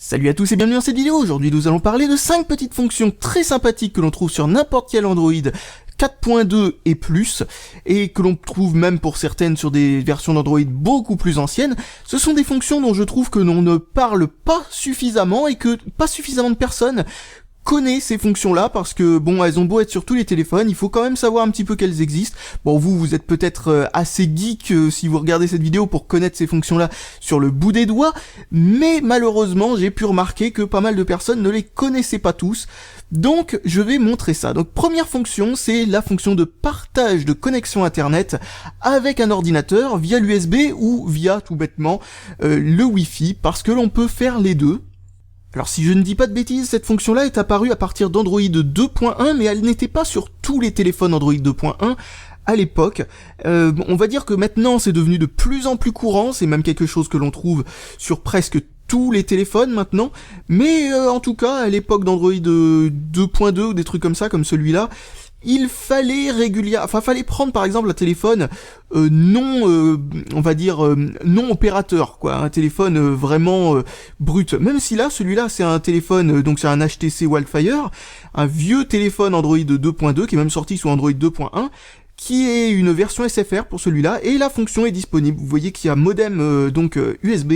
Salut à tous et bienvenue dans cette vidéo. Aujourd'hui nous allons parler de 5 petites fonctions très sympathiques que l'on trouve sur n'importe quel Android 4.2 et plus, et que l'on trouve même pour certaines sur des versions d'Android beaucoup plus anciennes. Ce sont des fonctions dont je trouve que l'on ne parle pas suffisamment et que pas suffisamment de personnes connaît ces fonctions-là, parce que bon, elles ont beau être sur tous les téléphones, il faut quand même savoir un petit peu qu'elles existent. Bon, vous êtes peut-être assez geek si vous regardez cette vidéo pour connaître ces fonctions-là sur le bout des doigts, mais malheureusement, j'ai pu remarquer que pas mal de personnes ne les connaissaient pas tous. Donc, je vais montrer ça. Donc, première fonction, c'est la fonction de partage de connexion Internet avec un ordinateur via l'USB ou via, tout bêtement, le Wi-Fi, parce que l'on peut faire les deux. Alors si je ne dis pas de bêtises, cette fonction-là est apparue à partir d'Android 2.1, mais elle n'était pas sur tous les téléphones Android 2.1 à l'époque. On va dire que maintenant c'est devenu de plus en plus courant, c'est même quelque chose que l'on trouve sur presque tous les téléphones maintenant, mais en tout cas à l'époque d'Android 2.2 ou des trucs comme ça, comme celui-là, il fallait fallait prendre par exemple un téléphone non opérateur, quoi, un téléphone vraiment brut. Même si là, celui-là, c'est un téléphone, donc c'est un HTC Wildfire, un vieux téléphone Android 2.2 qui est même sorti sous Android 2.1, qui est une version SFR pour celui-là, et la fonction est disponible. Vous voyez qu'il y a modem USB.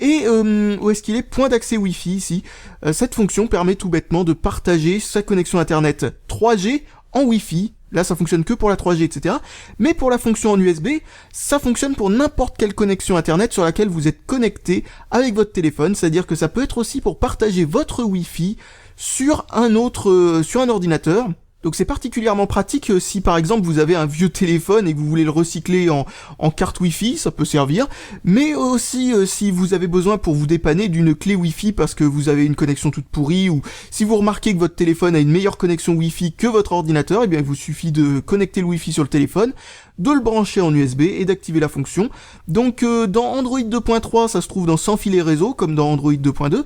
Et où est-ce qu'il est? Point d'accès Wi-Fi ici. Cette fonction permet tout bêtement de partager sa connexion Internet 3G en Wi-Fi. Là, ça fonctionne que pour la 3G, etc. Mais pour la fonction en USB, ça fonctionne pour n'importe quelle connexion Internet sur laquelle vous êtes connecté avec votre téléphone. C'est-à-dire que ça peut être aussi pour partager votre Wi-Fi sur un ordinateur. Donc c'est particulièrement pratique si par exemple vous avez un vieux téléphone et que vous voulez le recycler en carte Wi-Fi, ça peut servir, mais aussi si vous avez besoin pour vous dépanner d'une clé Wi-Fi parce que vous avez une connexion toute pourrie, ou si vous remarquez que votre téléphone a une meilleure connexion Wi-Fi que votre ordinateur, et bien il vous suffit de connecter le Wi-Fi sur le téléphone, de le brancher en USB et d'activer la fonction. Donc dans Android 2.3 ça se trouve dans sans filet réseau comme dans Android 2.2,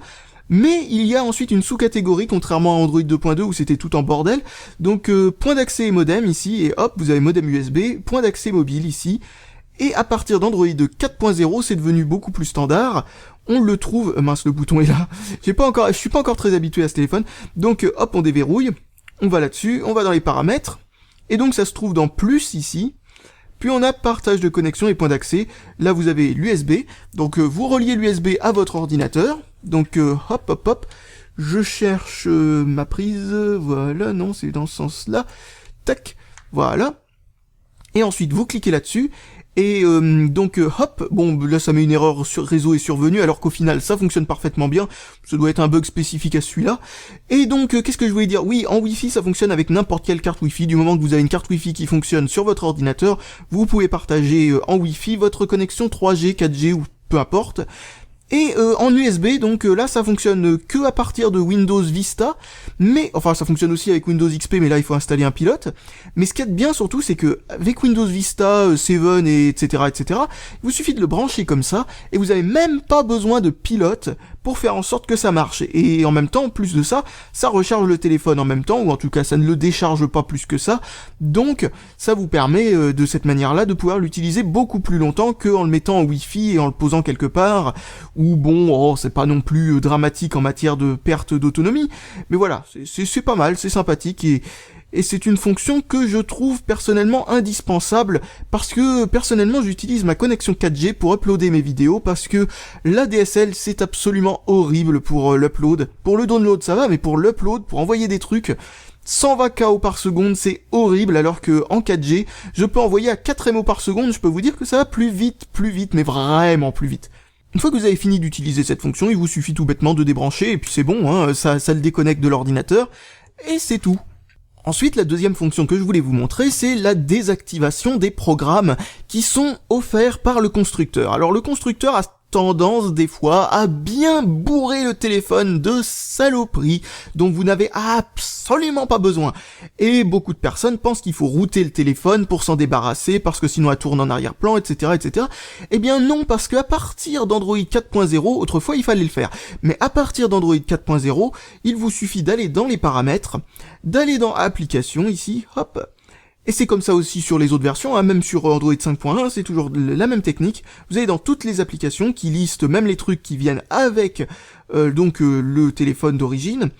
mais il y a ensuite une sous-catégorie, contrairement à Android 2.2 où c'était tout en bordel. Donc point d'accès et modem ici, et hop, vous avez modem USB, point d'accès mobile ici. Et à partir d'Android 4.0, c'est devenu beaucoup plus standard. On le trouve, mince, le bouton est là. Je suis pas encore très habitué à ce téléphone. Donc hop, on déverrouille, on va là-dessus, on va dans les paramètres. Et donc ça se trouve dans plus ici. Puis on a partage de connexion et point d'accès. Là vous avez l'USB. Donc vous reliez l'USB à votre ordinateur. Donc hop, je cherche ma prise, voilà, non, c'est dans ce sens-là, tac, voilà, et ensuite vous cliquez là-dessus, et hop, bon, là ça met une erreur sur réseau est survenue, alors qu'au final ça fonctionne parfaitement bien, ça doit être un bug spécifique à celui-là, et donc qu'est-ce que je voulais dire? Oui, en Wi-Fi ça fonctionne avec n'importe quelle carte Wi-Fi, du moment que vous avez une carte Wi-Fi qui fonctionne sur votre ordinateur, vous pouvez partager en Wi-Fi votre connexion 3G, 4G ou peu importe. Et en USB, donc là ça fonctionne que à partir de Windows Vista, mais enfin ça fonctionne aussi avec Windows XP, mais là il faut installer un pilote. Mais ce qu'il y a de bien surtout, c'est que avec Windows Vista 7 et etc., il vous suffit de le brancher comme ça, et vous avez même pas besoin de pilote pour faire en sorte que ça marche. Et en même temps, en plus de ça, ça recharge le téléphone en même temps, ou en tout cas ça ne le décharge pas plus que ça. Donc ça vous permet de cette manière-là de pouvoir l'utiliser beaucoup plus longtemps qu'en le mettant en Wi-Fi et en le posant quelque part, ou bon, c'est pas non plus dramatique en matière de perte d'autonomie, mais voilà, c'est pas mal, c'est sympathique, et c'est une fonction que je trouve personnellement indispensable, parce que personnellement j'utilise ma connexion 4G pour uploader mes vidéos, parce que l'ADSL c'est absolument horrible pour l'upload. Pour le download ça va, mais pour l'upload, pour envoyer des trucs, 120 KO par seconde, c'est horrible, alors que en 4G, je peux envoyer à 4 MO par seconde, je peux vous dire que ça va plus vite, mais vraiment plus vite. Une fois que vous avez fini d'utiliser cette fonction, il vous suffit tout bêtement de débrancher, et puis c'est bon, hein, ça le déconnecte de l'ordinateur, et c'est tout. Ensuite, la deuxième fonction que je voulais vous montrer, c'est la désactivation des programmes qui sont offerts par le constructeur. Alors le constructeur a tendance des fois à bien bourrer le téléphone de saloperies dont vous n'avez absolument pas besoin. Et beaucoup de personnes pensent qu'il faut router le téléphone pour s'en débarrasser parce que sinon elle tourne en arrière-plan, etc. Eh bien non, parce qu'à partir d'Android 4.0, autrefois il fallait le faire, mais à partir d'Android 4.0, il vous suffit d'aller dans les paramètres, d'aller dans Applications ici, hop, Et c'est comme ça aussi sur les autres versions, hein, même sur Android 5.1, c'est toujours la même technique. Vous allez dans toutes les applications qui listent même les trucs qui viennent avec le téléphone d'origine.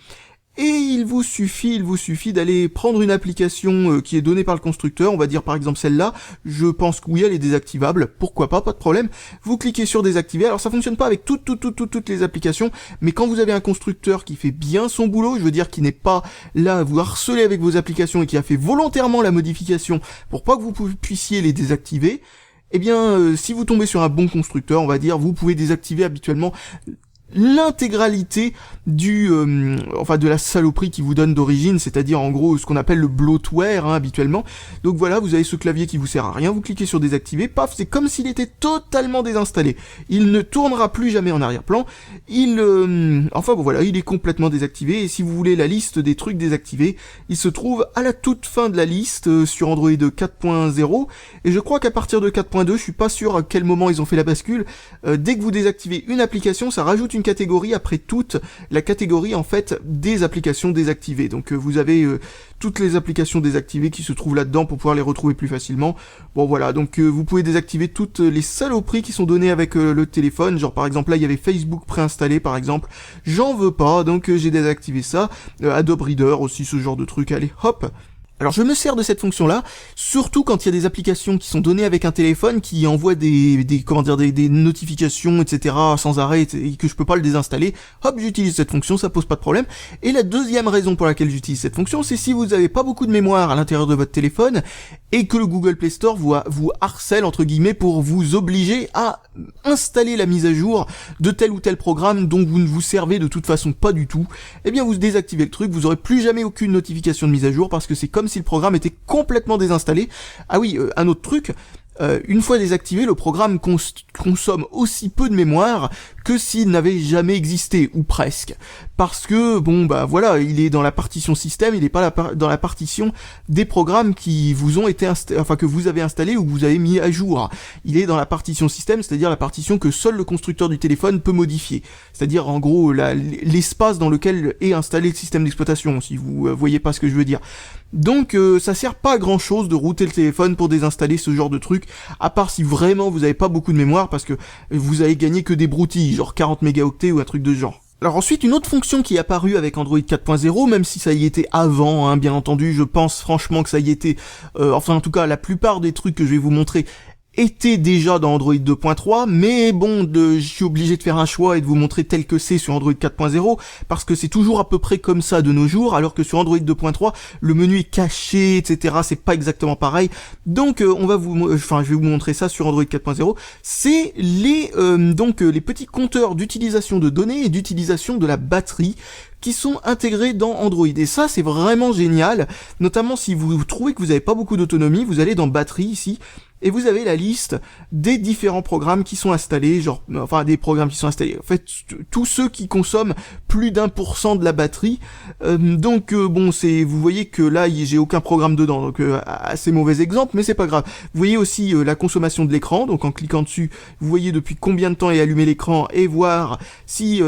Et il vous suffit d'aller prendre une application qui est donnée par le constructeur, on va dire par exemple celle-là, je pense que oui, elle est désactivable, pourquoi pas de problème. Vous cliquez sur désactiver, alors ça fonctionne pas avec toutes les applications, mais quand vous avez un constructeur qui fait bien son boulot, je veux dire qui n'est pas là à vous harceler avec vos applications et qui a fait volontairement la modification pour pas que vous puissiez les désactiver, eh bien si vous tombez sur un bon constructeur, on va dire, vous pouvez désactiver habituellement l'intégralité de la saloperie qui vous donne d'origine, c'est-à-dire en gros ce qu'on appelle le bloatware habituellement. Donc voilà, vous avez ce clavier qui vous sert à rien, vous cliquez sur désactiver, paf, c'est comme s'il était totalement désinstallé. Il ne tournera plus jamais en arrière-plan. Il est complètement désactivé, et si vous voulez la liste des trucs désactivés, il se trouve à la toute fin de la liste sur Android 4.0, et je crois qu'à partir de 4.2, je suis pas sûr à quel moment ils ont fait la bascule, dès que vous désactivez une application, ça rajoute une catégorie après toute la catégorie en fait des applications désactivées. Donc vous avez toutes les applications désactivées qui se trouvent là-dedans pour pouvoir les retrouver plus facilement. Bon voilà, donc vous pouvez désactiver toutes les saloperies qui sont données avec le téléphone, genre par exemple là il y avait Facebook préinstallé par exemple, j'en veux pas, donc j'ai désactivé ça, Adobe Reader aussi, ce genre de truc, allez hop. Alors je me sers de cette fonction-là, surtout quand il y a des applications qui sont données avec un téléphone qui envoient des notifications, etc. sans arrêt, et que je peux pas le désinstaller. Hop, j'utilise cette fonction, ça pose pas de problème. Et la deuxième raison pour laquelle j'utilise cette fonction, c'est si vous avez pas beaucoup de mémoire à l'intérieur de votre téléphone, et que le Google Play Store vous harcèle, entre guillemets, pour vous obliger à installer la mise à jour de tel ou tel programme dont vous ne vous servez de toute façon pas du tout. Eh bien vous désactivez le truc, vous aurez plus jamais aucune notification de mise à jour, parce que c'est comme si le programme était complètement désinstallé. Ah oui, un autre truc, une fois désactivé, le programme consomme aussi peu de mémoire que s'il n'avait jamais existé, ou presque. Parce que, il est dans la partition système, il n'est pas dans la partition des programmes qui vous ont été que vous avez installés ou que vous avez mis à jour. Il est dans la partition système, c'est-à-dire la partition que seul le constructeur du téléphone peut modifier. C'est-à-dire, en gros, l'espace dans lequel est installé le système d'exploitation, si vous voyez pas ce que je veux dire. Donc, ça sert pas à grand chose de router le téléphone pour désinstaller ce genre de truc, à part si vraiment vous avez pas beaucoup de mémoire, parce que vous avez gagné que des broutilles, genre 40 mégaoctets ou un truc de ce genre. Alors ensuite, une autre fonction qui est apparue avec Android 4.0, même si ça y était avant, bien entendu, je pense franchement que ça y était, en tout cas, la plupart des trucs que je vais vous montrer était déjà dans Android 2.3, mais bon, je suis obligé de faire un choix et de vous montrer tel que c'est sur Android 4.0, parce que c'est toujours à peu près comme ça de nos jours, alors que sur Android 2.3, le menu est caché, etc., c'est pas exactement pareil. Donc, je vais vous montrer ça sur Android 4.0. C'est les petits compteurs d'utilisation de données et d'utilisation de la batterie qui sont intégrés dans Android. Et ça, c'est vraiment génial, notamment si vous trouvez que vous n'avez pas beaucoup d'autonomie, vous allez dans batterie ici, et vous avez la liste des différents programmes qui sont installés, des programmes qui sont installés, en fait, tous ceux qui consomment plus d'1% de la batterie. Vous voyez que là, j'ai aucun programme dedans, donc assez mauvais exemple, mais c'est pas grave. Vous voyez aussi la consommation de l'écran, donc en cliquant dessus, vous voyez depuis combien de temps est allumé l'écran, et voir si,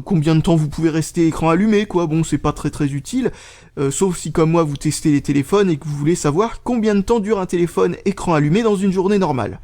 combien de temps vous pouvez rester écran allumé, quoi. Bon, c'est pas très très utile, sauf si comme moi vous testez les téléphones et que vous voulez savoir combien de temps dure un téléphone écran allumé dans une journée normale.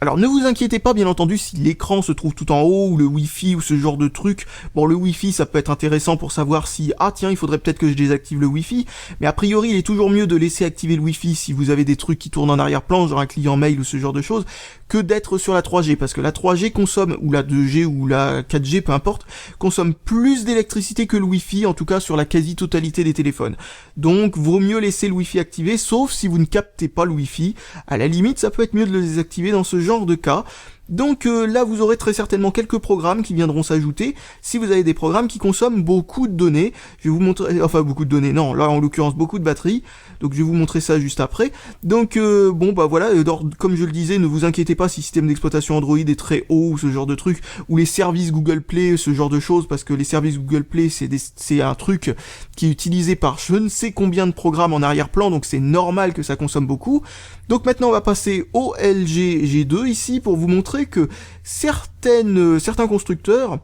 Alors ne vous inquiétez pas bien entendu si l'écran se trouve tout en haut ou le Wi-Fi ou ce genre de truc. Bon, le Wi-Fi ça peut être intéressant pour savoir si il faudrait peut-être que je désactive le Wi-Fi, mais a priori il est toujours mieux de laisser activer le Wi-Fi si vous avez des trucs qui tournent en arrière-plan, genre un client mail ou ce genre de choses, que d'être sur la 3G, parce que la 3G consomme, ou la 2G ou la 4G, peu importe, consomme plus d'électricité que le Wi-Fi, en tout cas sur la quasi-totalité des téléphones. Donc vaut mieux laisser le Wi-Fi activé, sauf si vous ne captez pas le Wi-Fi. À la limite, ça peut être mieux de le désactiver dans ce genre de cas. Donc là, vous aurez très certainement quelques programmes qui viendront s'ajouter, si vous avez des programmes qui consomment beaucoup de données. Je vais vous montrer, beaucoup de données, non, là en l'occurrence beaucoup de batterie, donc je vais vous montrer ça juste après. Donc comme je le disais, ne vous inquiétez pas si le système d'exploitation Android est très haut, ou ce genre de truc, ou les services Google Play, ce genre de choses, parce que les services Google Play, c'est un truc qui est utilisé par je ne sais combien de programmes en arrière-plan, donc c'est normal que ça consomme beaucoup. Donc maintenant on va passer au LG G2 ici pour vous montrer que certains constructeurs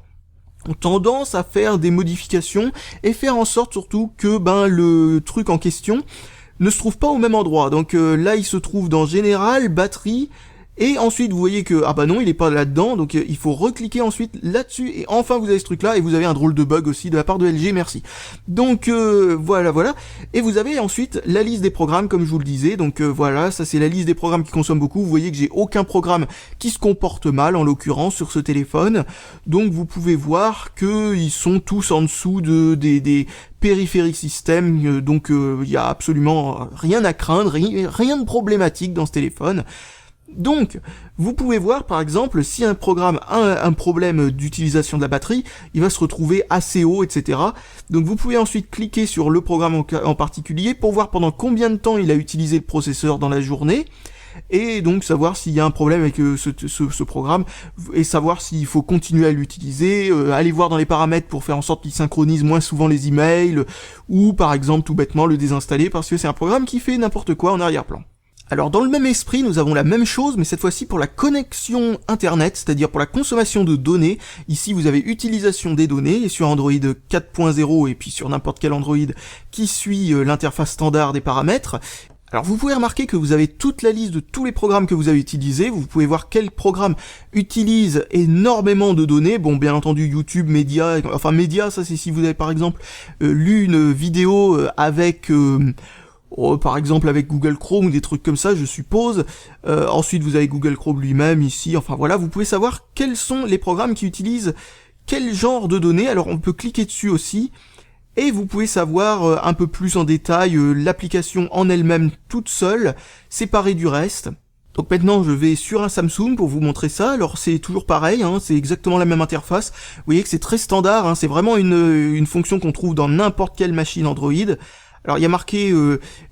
ont tendance à faire des modifications et faire en sorte surtout que le truc en question ne se trouve pas au même endroit. Donc là, il se trouve dans Général, Batterie, et ensuite vous voyez que, ah bah non, il est pas là-dedans, donc il faut recliquer ensuite là-dessus, et enfin vous avez ce truc-là, et vous avez un drôle de bug aussi de la part de LG, merci. Donc voilà, et vous avez ensuite la liste des programmes, comme je vous le disais, donc voilà, ça c'est la liste des programmes qui consomment beaucoup, vous voyez que j'ai aucun programme qui se comporte mal, en l'occurrence, sur ce téléphone, donc vous pouvez voir que ils sont tous en dessous des périphériques système, donc il y a absolument rien à craindre, rien de problématique dans ce téléphone. Donc, vous pouvez voir par exemple si un programme a un problème d'utilisation de la batterie, il va se retrouver assez haut, etc. Donc vous pouvez ensuite cliquer sur le programme en particulier pour voir pendant combien de temps il a utilisé le processeur dans la journée, et donc savoir s'il y a un problème avec ce programme, et savoir s'il faut continuer à l'utiliser, aller voir dans les paramètres pour faire en sorte qu'il synchronise moins souvent les emails, ou par exemple tout bêtement le désinstaller parce que c'est un programme qui fait n'importe quoi en arrière-plan. Alors dans le même esprit, nous avons la même chose, mais cette fois-ci pour la connexion internet, c'est-à-dire pour la consommation de données. Ici vous avez utilisation des données, et sur Android 4.0 et puis sur n'importe quel Android qui suit l'interface standard des paramètres. Alors vous pouvez remarquer que vous avez toute la liste de tous les programmes que vous avez utilisés, vous pouvez voir quel programme utilise énormément de données, bon bien entendu YouTube, Média, enfin Média ça c'est si vous avez par exemple lu une vidéo avec... par exemple avec Google Chrome ou des trucs comme ça je suppose, ensuite vous avez Google Chrome lui-même ici, enfin voilà, vous pouvez savoir quels sont les programmes qui utilisent quel genre de données, alors on peut cliquer dessus aussi, et vous pouvez savoir un peu plus en détail l'application en elle-même toute seule, séparée du reste. Donc maintenant je vais sur un Samsung pour vous montrer ça, alors c'est toujours pareil, hein, c'est exactement la même interface, vous voyez que c'est très standard, hein, c'est vraiment une fonction qu'on trouve dans n'importe quelle machine Android. Alors il y a marqué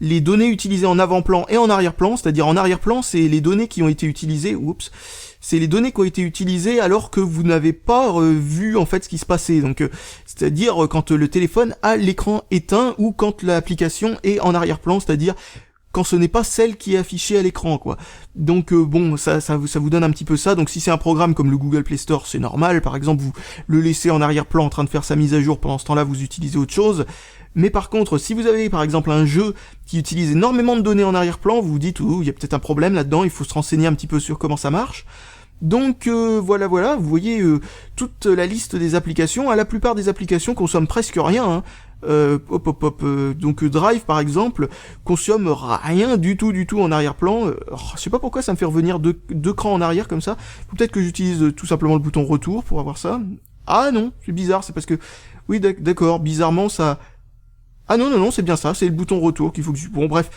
les données utilisées en avant-plan et en arrière-plan, c'est-à-dire en arrière-plan c'est les données qui ont été utilisées, c'est les données qui ont été utilisées alors que vous n'avez pas vu en fait ce qui se passait, donc c'est-à-dire quand le téléphone a l'écran éteint ou quand l'application est en arrière-plan, c'est-à-dire quand ce n'est pas celle qui est affichée à l'écran, quoi. Donc bon, ça vous donne un petit peu ça. Donc si c'est un programme comme le Google Play Store, c'est normal. Par exemple, vous le laissez en arrière-plan en train de faire sa mise à jour, pendant ce temps-là, vous utilisez autre chose. Mais par contre, si vous avez par exemple un jeu qui utilise énormément de données en arrière-plan, vous vous dites, il y a peut-être un problème là-dedans, il faut se renseigner un petit peu sur comment ça marche. Donc voilà, vous voyez toute la liste des applications. La plupart des applications consomment presque rien, hein. Donc Drive par exemple consomme rien du tout en arrière-plan. Je sais pas pourquoi ça me fait revenir deux crans en arrière comme ça. Peut-être que j'utilise tout simplement le bouton retour pour avoir ça. Ah non, c'est bizarre, c'est parce que... Oui d'accord, bizarrement ça... Ah non, c'est bien ça, c'est le bouton retour qu'il faut que... Bon bref...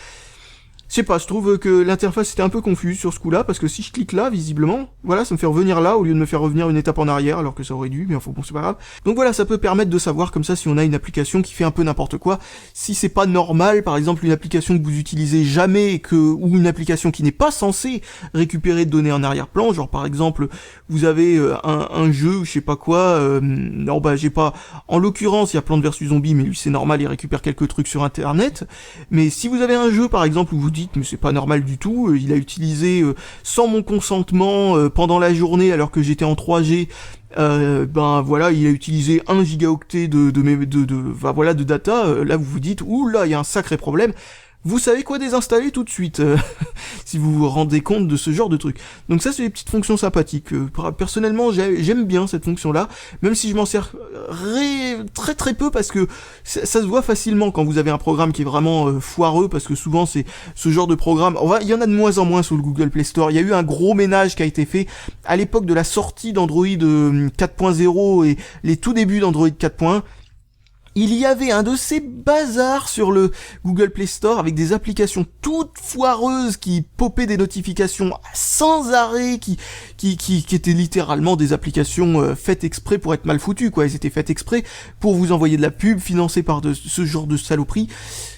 Je sais pas, je trouve que l'interface était un peu confuse sur ce coup-là, parce que si je clique là, visiblement, voilà, ça me fait revenir là, au lieu de me faire revenir une étape en arrière, alors que ça aurait dû, mais enfin bon, c'est pas grave. Donc voilà, ça peut permettre de savoir comme ça si on a une application qui fait un peu n'importe quoi, si c'est pas normal, par exemple une application que vous utilisez jamais, ou une application qui n'est pas censée récupérer de données en arrière-plan, genre par exemple, vous avez un jeu, je sais pas quoi, non bah j'ai pas, en l'occurrence il y a Plants vs Zombies, mais lui c'est normal, il récupère quelques trucs sur internet, mais si vous avez un jeu par exemple où vous dites mais c'est pas normal du tout, il a utilisé sans mon consentement pendant la journée alors que j'étais en 3G, ben voilà, il a utilisé 1 gigaoctet de data, là vous vous dites ouh là il y a un sacré problème. Vous savez quoi désinstaller tout de suite, si vous vous rendez compte de ce genre de truc. Donc ça c'est des petites fonctions sympathiques. Personnellement j'aime bien cette fonction-là, même si je m'en sers très très peu parce que ça se voit facilement quand vous avez un programme qui est vraiment foireux, parce que souvent c'est ce genre de programme. Il y en a de moins en moins sur le Google Play Store. Il y a eu un gros ménage qui a été fait à l'époque de la sortie d'Android 4.0 et les tout débuts d'Android 4.1. Il y avait un de ces bazars sur le Google Play Store avec des applications toutes foireuses qui popaient des notifications sans arrêt, qui étaient littéralement des applications faites exprès pour être mal foutues, quoi. Elles étaient faites exprès pour vous envoyer de la pub financée par ce genre de saloperie.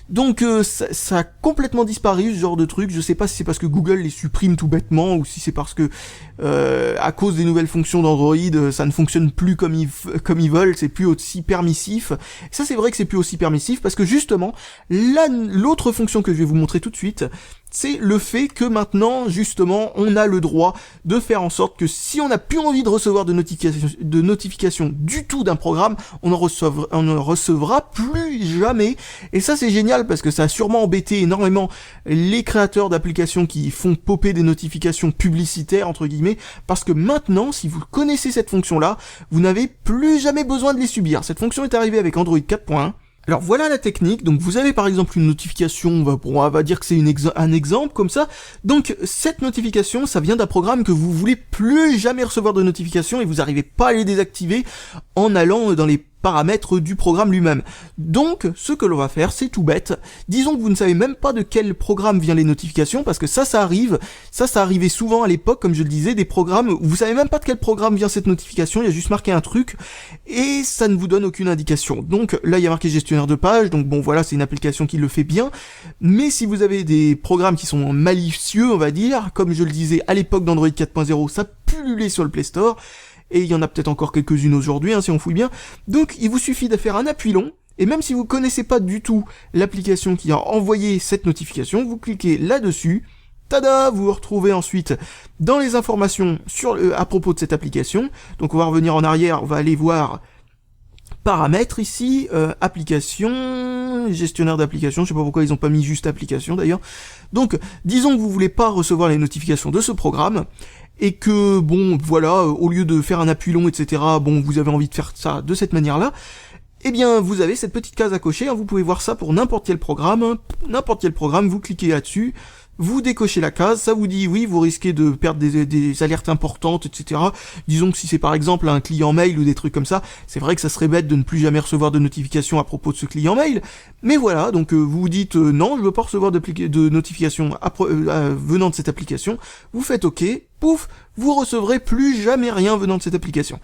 Donc ça a complètement disparu ce genre de truc. Je sais pas si c'est parce que Google les supprime tout bêtement ou si c'est parce que à cause des nouvelles fonctions d'Android ça ne fonctionne plus comme ils veulent, c'est plus aussi permissif. Et ça c'est vrai que c'est plus aussi permissif parce que justement l'autre fonction que je vais vous montrer tout de suite, c'est le fait que maintenant, justement, on a le droit de faire en sorte que si on n'a plus envie de recevoir de notifications du tout d'un programme, on ne recevra plus jamais. Et ça, c'est génial parce que ça a sûrement embêté énormément les créateurs d'applications qui font popper des notifications publicitaires, entre guillemets, parce que maintenant, si vous connaissez cette fonction-là, vous n'avez plus jamais besoin de les subir. Cette fonction est arrivée avec Android 4.1. Alors voilà la technique, donc vous avez par exemple une notification, on va dire que c'est un exemple comme ça, donc cette notification, ça vient d'un programme que vous voulez plus jamais recevoir de notification et vous n'arrivez pas à les désactiver en allant dans les paramètres du programme lui-même. Donc, ce que l'on va faire, c'est tout bête. Disons que vous ne savez même pas de quel programme vient les notifications, parce que ça arrive. Ça arrivait souvent à l'époque, comme je le disais, des programmes où vous savez même pas de quel programme vient cette notification, il y a juste marqué un truc, et ça ne vous donne aucune indication. Donc, là, il y a marqué gestionnaire de page, donc bon, voilà, c'est une application qui le fait bien. Mais si vous avez des programmes qui sont malicieux, on va dire, comme je le disais, à l'époque d'Android 4.0, ça pullulait sur le Play Store, et il y en a peut-être encore quelques-unes aujourd'hui, si on fouille bien. Donc, il vous suffit de faire un appui long, et même si vous connaissez pas du tout l'application qui a envoyé cette notification, vous cliquez là-dessus, tada, vous vous retrouvez ensuite dans les informations à propos de cette application. Donc, on va revenir en arrière, on va aller voir paramètres ici, application, gestionnaire d'application, je sais pas pourquoi ils ont pas mis juste application d'ailleurs. Donc, disons que vous voulez pas recevoir les notifications de ce programme, et que, bon, voilà, au lieu de faire un appui long, etc., bon, vous avez envie de faire ça de cette manière-là, eh bien, vous avez cette petite case à cocher, hein, vous pouvez voir ça pour n'importe quel programme, vous cliquez là-dessus, vous décochez la case, ça vous dit oui, vous risquez de perdre des alertes importantes, etc. Disons que si c'est par exemple un client mail ou des trucs comme ça, c'est vrai que ça serait bête de ne plus jamais recevoir de notifications à propos de ce client mail, mais voilà, donc vous vous dites non, je veux pas recevoir de notifications venant de cette application, vous faites OK, pouf, vous recevrez plus jamais rien venant de cette application.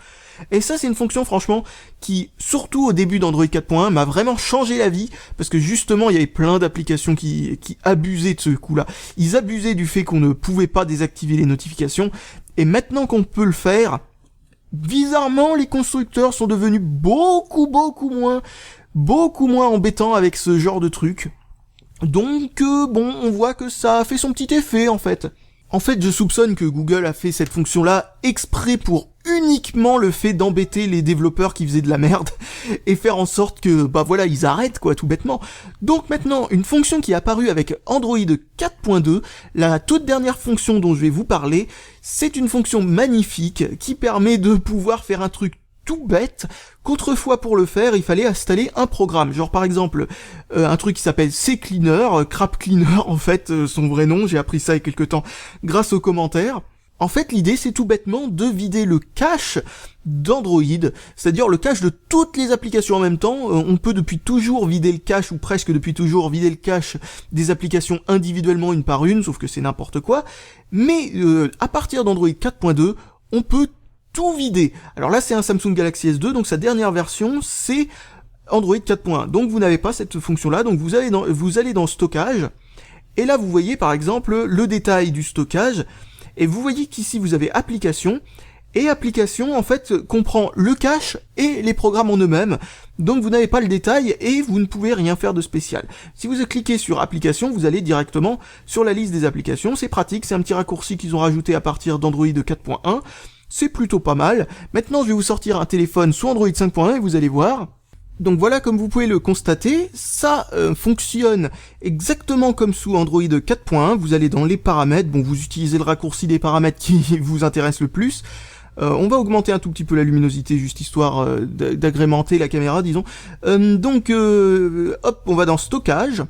Et ça, c'est une fonction, franchement, qui, surtout au début d'Android 4.1, m'a vraiment changé la vie, parce que justement, il y avait plein d'applications qui abusaient de ce coup-là. Ils abusaient du fait qu'on ne pouvait pas désactiver les notifications, et maintenant qu'on peut le faire, bizarrement, les constructeurs sont devenus beaucoup moins embêtants avec ce genre de truc. Donc, bon, on voit que ça a fait son petit effet, en fait. En fait, je soupçonne que Google a fait cette fonction-là exprès pour uniquement le fait d'embêter les développeurs qui faisaient de la merde et faire en sorte que, bah voilà, ils arrêtent, quoi, tout bêtement. Donc maintenant, une fonction qui est apparue avec Android 4.2, la toute dernière fonction dont je vais vous parler, c'est une fonction magnifique qui permet de pouvoir faire un truc tout bête, qu'autrefois pour le faire, il fallait installer un programme. Genre par exemple, un truc qui s'appelle CCleaner, Crap Cleaner en fait, son vrai nom, j'ai appris ça il y a quelques temps grâce aux commentaires. En fait, l'idée, c'est tout bêtement de vider le cache d'Android, c'est-à-dire le cache de toutes les applications en même temps. On peut depuis toujours vider le cache, ou presque depuis toujours vider le cache des applications individuellement une par une, sauf que c'est n'importe quoi. Mais à partir d'Android 4.2, on peut tout vider. Alors là, c'est un Samsung Galaxy S2, donc sa dernière version, c'est Android 4.1. Donc vous n'avez pas cette fonction-là, donc vous allez dans stockage, et là vous voyez par exemple le détail du stockage, et vous voyez qu'ici vous avez application, et application en fait comprend le cache et les programmes en eux-mêmes, donc vous n'avez pas le détail et vous ne pouvez rien faire de spécial. Si vous cliquez sur application, vous allez directement sur la liste des applications, c'est pratique, c'est un petit raccourci qu'ils ont rajouté à partir d'Android 4.1, c'est plutôt pas mal. Maintenant je vais vous sortir un téléphone sous Android 5.1 et vous allez voir. Donc voilà, comme vous pouvez le constater, ça fonctionne exactement comme sous Android 4.1, vous allez dans les paramètres, bon vous utilisez le raccourci des paramètres qui vous intéresse le plus, on va augmenter un tout petit peu la luminosité, juste histoire d'agrémenter la caméra, disons, hop, on va dans stockage,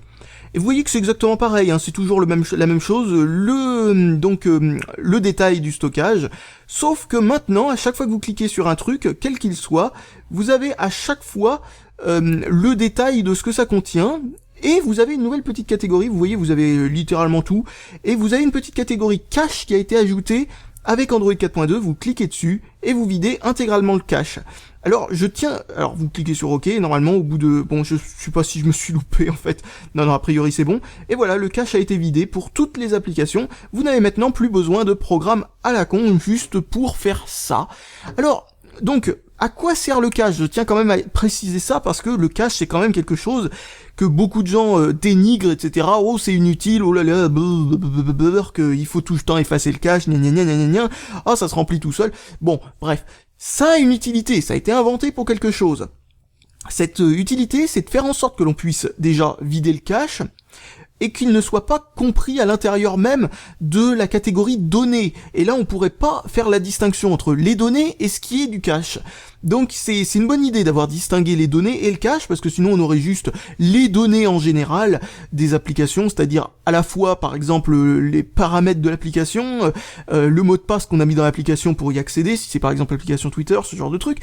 et vous voyez que c'est exactement pareil, hein, c'est toujours la même chose, le détail du stockage, sauf que maintenant, à chaque fois que vous cliquez sur un truc, quel qu'il soit, vous avez à chaque fois le détail de ce que ça contient, et vous avez une nouvelle petite catégorie, vous voyez, vous avez littéralement tout, et vous avez une petite catégorie cache qui a été ajoutée avec Android 4.2, vous cliquez dessus, et vous videz intégralement le cache. Alors, vous cliquez sur OK, normalement, au bout de, bon, je sais pas si je me suis loupé, en fait. Non, a priori, c'est bon. Et voilà, le cache a été vidé pour toutes les applications. Vous n'avez maintenant plus besoin de programme à la con, juste pour faire ça. Alors, donc, à quoi sert le cache? Je tiens quand même à préciser ça parce que le cache c'est quand même quelque chose que beaucoup de gens dénigrent, etc. Oh c'est inutile, oh là là, qu'il faut tout le temps effacer le cache, gna gna gna gna gna, oh ça se remplit tout seul. Bon, bref, ça a une utilité, ça a été inventé pour quelque chose. Cette utilité, c'est de faire en sorte que l'on puisse déjà vider le cache, et qu'il ne soit pas compris à l'intérieur même de la catégorie données. Et là, on pourrait pas faire la distinction entre les données et ce qui est du cache. Donc c'est une bonne idée d'avoir distingué les données et le cache, parce que sinon on aurait juste les données en général des applications, c'est-à-dire à la fois par exemple les paramètres de l'application, le mot de passe qu'on a mis dans l'application pour y accéder, si c'est par exemple l'application Twitter, ce genre de truc,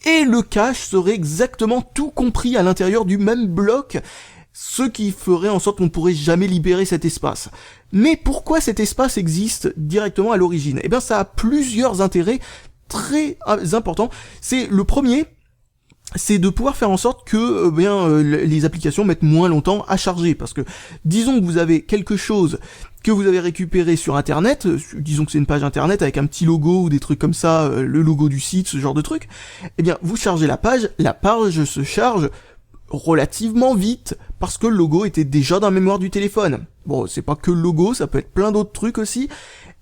et le cache serait exactement tout compris à l'intérieur du même bloc, ce qui ferait en sorte qu'on ne pourrait jamais libérer cet espace. Mais pourquoi cet espace existe directement à l'origine? Eh bien ça a plusieurs intérêts très importants. C'est le premier, c'est de pouvoir faire en sorte que les applications mettent moins longtemps à charger, parce que disons que vous avez quelque chose que vous avez récupéré sur internet, disons que c'est une page internet avec un petit logo ou des trucs comme ça, le logo du site, ce genre de truc, eh bien vous chargez la page se charge relativement vite, parce que le logo était déjà dans la mémoire du téléphone. Bon, c'est pas que le logo, ça peut être plein d'autres trucs aussi,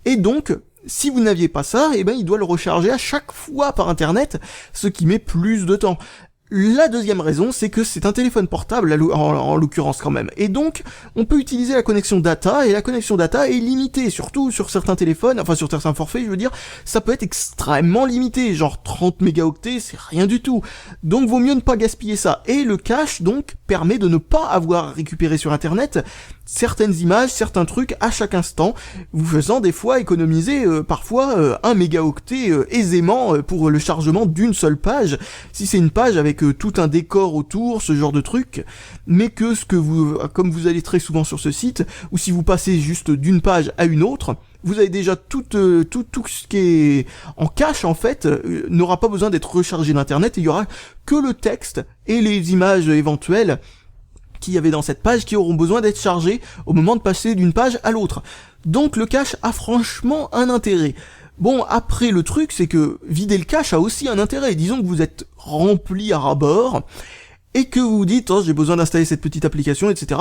et donc, si vous n'aviez pas ça, eh ben il doit le recharger à chaque fois par internet, ce qui met plus de temps. La deuxième raison, c'est que c'est un téléphone portable, en l'occurrence quand même, et donc on peut utiliser la connexion data, et la connexion data est limitée, surtout sur certains téléphones, enfin sur certains forfaits, je veux dire, ça peut être extrêmement limité, genre 30 mégaoctets, c'est rien du tout, donc vaut mieux ne pas gaspiller ça, et le cache donc permet de ne pas avoir récupéré sur internet certaines images, certains trucs à chaque instant, vous faisant des fois économiser parfois 1 mégaoctet aisément pour le chargement d'une seule page, si c'est une page avec tout un décor autour, ce genre de truc, mais que comme vous allez très souvent sur ce site, ou si vous passez juste d'une page à une autre, vous avez déjà tout ce qui est en cache en fait, n'aura pas besoin d'être rechargé d'internet, et il y aura que le texte et les images éventuelles qu'il y avait dans cette page qui auront besoin d'être chargés au moment de passer d'une page à l'autre. Donc le cache a franchement un intérêt. Bon, après le truc, c'est que vider le cache a aussi un intérêt. Disons que vous êtes rempli à ras-bord, et que vous vous dites, oh, j'ai besoin d'installer cette petite application, etc.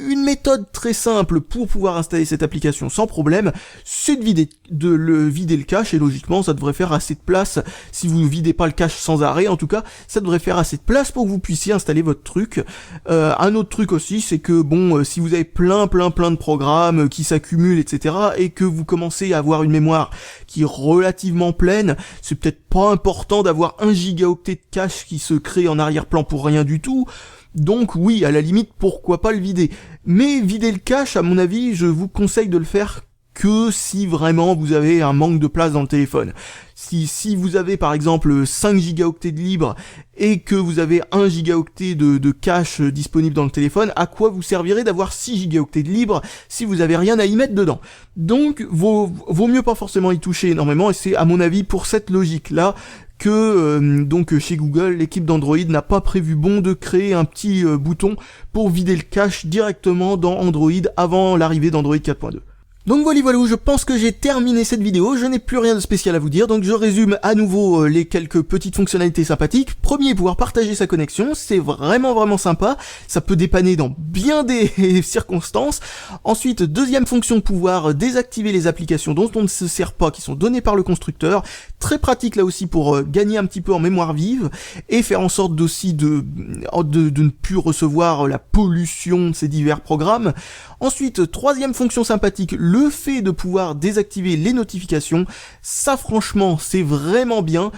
Une méthode très simple pour pouvoir installer cette application sans problème, c'est de vider le cache, et logiquement, ça devrait faire assez de place, si vous ne videz pas le cache sans arrêt, en tout cas, ça devrait faire assez de place pour que vous puissiez installer votre truc. Un autre truc aussi, c'est que, bon, si vous avez plein de programmes qui s'accumulent, etc., et que vous commencez à avoir une mémoire qui est relativement pleine, c'est peut-être pas important d'avoir 1 gigaoctet de cache qui se crée en arrière-plan pour rien du tout, donc oui, à la limite, pourquoi pas le vider. Mais vider le cache, à mon avis, je vous conseille de le faire que si vraiment vous avez un manque de place dans le téléphone. Si vous avez par exemple 5 gigaoctets de libre et que vous avez 1 gigaoctet de cache disponible dans le téléphone, à quoi vous servirait d'avoir 6 gigaoctets de libre si vous avez rien à y mettre dedans? Donc vaut mieux pas forcément y toucher énormément, et c'est à mon avis pour cette logique là que donc chez Google, l'équipe d'Android n'a pas prévu bon de créer un petit bouton pour vider le cache directement dans Android avant l'arrivée d'Android 4.2. Donc voilà, je pense que j'ai terminé cette vidéo, je n'ai plus rien de spécial à vous dire, donc je résume à nouveau les quelques petites fonctionnalités sympathiques. Premier, pouvoir partager sa connexion, c'est vraiment sympa, ça peut dépanner dans bien des circonstances. Ensuite, deuxième fonction, pouvoir désactiver les applications dont on ne se sert pas, qui sont données par le constructeur, très pratique là aussi pour gagner un petit peu en mémoire vive, et faire en sorte aussi de ne plus recevoir la pollution de ces divers programmes. Ensuite, troisième fonction sympathique, le fait de pouvoir désactiver les notifications, ça franchement c'est vraiment bien.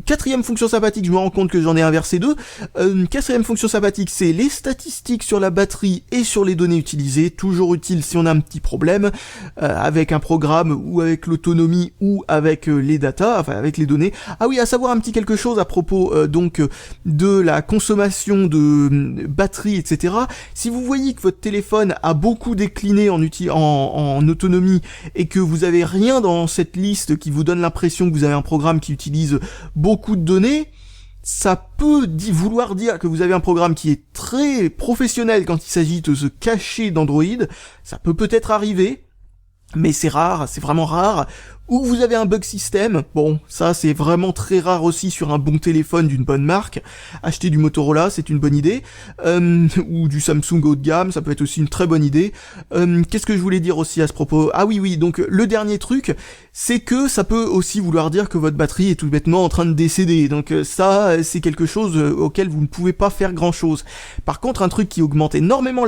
Quatrième fonction sympathique, je me rends compte que j'en ai inversé deux. Quatrième fonction sympathique, c'est les statistiques sur la batterie et sur les données utilisées, toujours utile si on a un petit problème avec un programme ou avec l'autonomie ou avec les datas, enfin avec les données. Ah oui, à savoir un petit quelque chose à propos donc de la consommation de batterie, etc. Si vous voyez que votre téléphone a beaucoup décliné en autonomie et que vous avez rien dans cette liste qui vous donne l'impression que vous avez un programme qui utilise beaucoup de données, ça peut vouloir dire que vous avez un programme qui est très professionnel quand il s'agit de se cacher d'Android. Ça peut peut-être arriver, mais c'est rare, c'est vraiment rare. ou vous avez un bug system, bon, ça c'est vraiment très rare aussi sur un bon téléphone d'une bonne marque. Acheter du Motorola, c'est une bonne idée, ou du Samsung haut de gamme, ça peut être aussi une très bonne idée. Qu'est-ce que je voulais dire aussi à ce propos? Ah oui, donc le dernier truc, c'est que ça peut aussi vouloir dire que votre batterie est tout bêtement en train de décéder, donc ça c'est quelque chose auquel vous ne pouvez pas faire grand chose. Par contre, un truc qui augmente énormément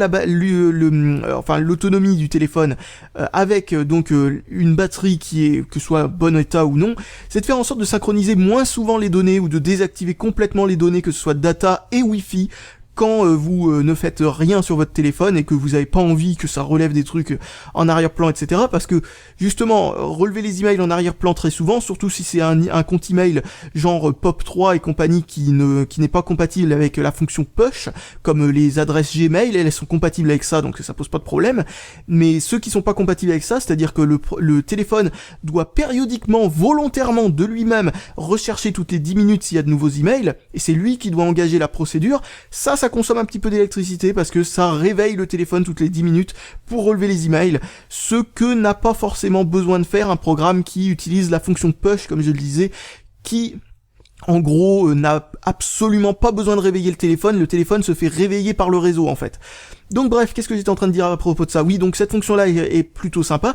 l'autonomie du téléphone, avec donc une batterie qui est, que ce soit bon état ou non, c'est de faire en sorte de synchroniser moins souvent les données ou de désactiver complètement les données, que ce soit data et Wi-Fi, quand vous ne faites rien sur votre téléphone et que vous n'avez pas envie que ça relève des trucs en arrière-plan, etc. Parce que, justement, relever les emails en arrière-plan très souvent, surtout si c'est un compte email genre POP3 et compagnie qui n'est pas compatible avec la fonction push, comme les adresses Gmail, elles sont compatibles avec ça, donc ça pose pas de problème. Mais ceux qui sont pas compatibles avec ça, c'est-à-dire que le téléphone doit périodiquement, volontairement, de lui-même, rechercher toutes les 10 minutes s'il y a de nouveaux emails, et c'est lui qui doit engager la procédure, ça consomme un petit peu d'électricité parce que ça réveille le téléphone toutes les 10 minutes pour relever les emails, ce que n'a pas forcément besoin de faire un programme qui utilise la fonction push, comme je le disais, qui en gros n'a absolument pas besoin de réveiller le téléphone se fait réveiller par le réseau en fait. Donc bref, qu'est-ce que j'étais en train de dire à propos de ça? Oui, donc cette fonction-là est plutôt sympa.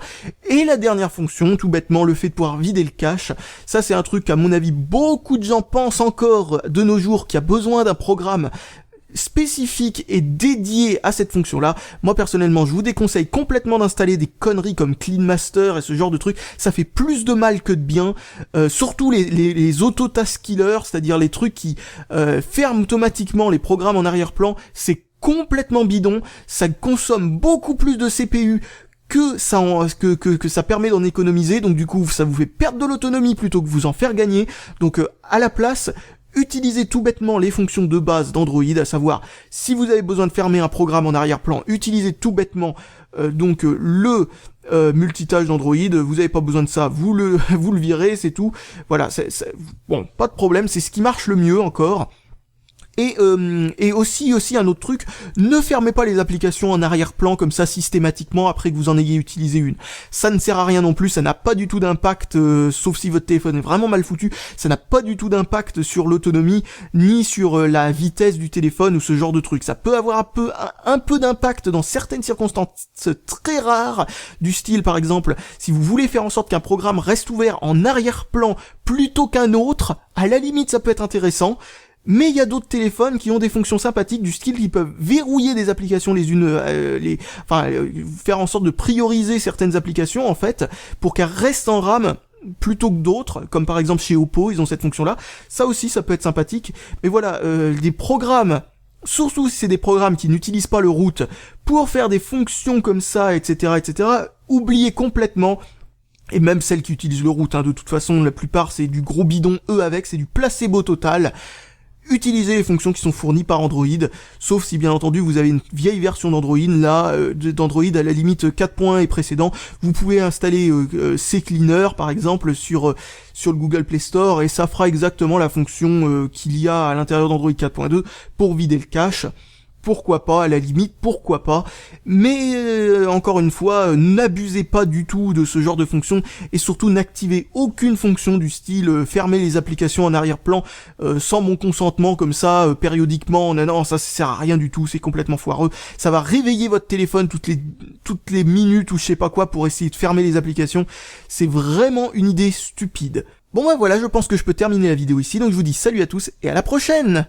Et la dernière fonction, tout bêtement, le fait de pouvoir vider le cache, ça c'est un truc qu'à mon avis beaucoup de gens pensent encore de nos jours, qu'il y a besoin d'un programme spécifique et dédié à cette fonction-là. Moi personnellement, je vous déconseille complètement d'installer des conneries comme Clean Master et ce genre de trucs. Ça fait plus de mal que de bien. Surtout les auto-task killers, c'est-à-dire les trucs qui ferment automatiquement les programmes en arrière-plan. C'est complètement bidon. Ça consomme beaucoup plus de CPU que ça permet d'en économiser. Donc du coup, ça vous fait perdre de l'autonomie plutôt que vous en faire gagner. Donc à la place, utilisez tout bêtement les fonctions de base d'Android, à savoir, si vous avez besoin de fermer un programme en arrière-plan, utilisez tout bêtement le multitâche d'Android, vous n'avez pas besoin de ça, vous le virez, c'est tout. Voilà, bon, pas de problème, c'est ce qui marche le mieux encore. Et aussi un autre truc, ne fermez pas les applications en arrière-plan comme ça systématiquement après que vous en ayez utilisé une. Ça ne sert à rien non plus, ça n'a pas du tout d'impact, sauf si votre téléphone est vraiment mal foutu, ça n'a pas du tout d'impact sur l'autonomie, ni sur la vitesse du téléphone ou ce genre de truc. Ça peut avoir un peu d'impact dans certaines circonstances très rares, du style par exemple, si vous voulez faire en sorte qu'un programme reste ouvert en arrière-plan plutôt qu'un autre, à la limite ça peut être intéressant. Mais il y a d'autres téléphones qui ont des fonctions sympathiques du style qui peuvent verrouiller des applications faire en sorte de prioriser certaines applications en fait pour qu'elles restent en RAM plutôt que d'autres, comme par exemple chez Oppo, ils ont cette fonction-là. Ça aussi, ça peut être sympathique. Mais voilà, des programmes, surtout si c'est des programmes qui n'utilisent pas le root pour faire des fonctions comme ça, etc., oubliez complètement. Et même celles qui utilisent le root, de toute façon, la plupart c'est du gros bidon, c'est du placebo total. Utilisez les fonctions qui sont fournies par Android, sauf si bien entendu vous avez une vieille version d'Android, d'Android à la limite 4.1 et précédent, vous pouvez installer CCleaner par exemple sur le Google Play Store et ça fera exactement la fonction qu'il y a à l'intérieur d'Android 4.2 pour vider le cache. Pourquoi pas, à la limite, pourquoi pas, mais encore une fois, n'abusez pas du tout de ce genre de fonction, et surtout n'activez aucune fonction du style fermer les applications en arrière-plan sans mon consentement, comme ça, périodiquement, non, ça sert à rien du tout, c'est complètement foireux, ça va réveiller votre téléphone toutes les minutes ou je sais pas quoi pour essayer de fermer les applications, c'est vraiment une idée stupide. Bon voilà, je pense que je peux terminer la vidéo ici, donc je vous dis salut à tous, et à la prochaine!